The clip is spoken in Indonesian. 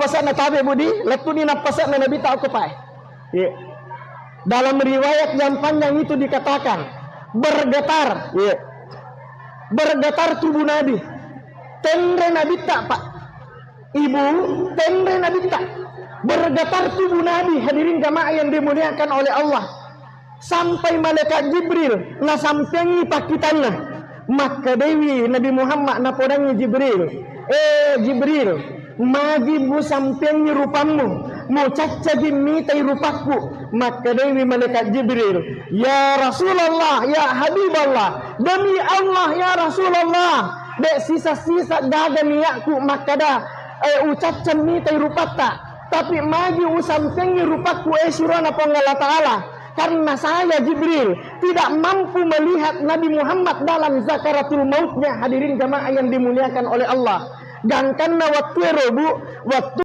napasana tabe budi, letu di napasana Nabi tak okupai. Ya. Dalam riwayat yang panjang itu dikatakan bergetar, ya. Bergetar tubuh Nabi. Tendre Nabi tak pak, ibu, tendre Nabi tak. Bergetar tubuh Nabi, hadirin jamaah yang dimuliakan oleh Allah. Sampai malaikat Jibril nasampengi pakitanna. Maka Dewi Nabi Muhammad napodangi Jibril. Jibril, magibu sampengi rupamu, mau caca jimitai rupaku. Maka Dewi malaikat Jibril, ya Rasulullah, ya Habiballah, demi Allah ya Rasulullah, dek sisa-sisa daga niatku maka dah ucapan mitai rupata, tapi magi usampengi rupaku surana Allah Ta'ala. Karena saya Jibril tidak mampu melihat Nabi Muhammad dalam zakaratul mautnya, hadirin jamaah yang dimuliakan oleh Allah. Dan karena waktu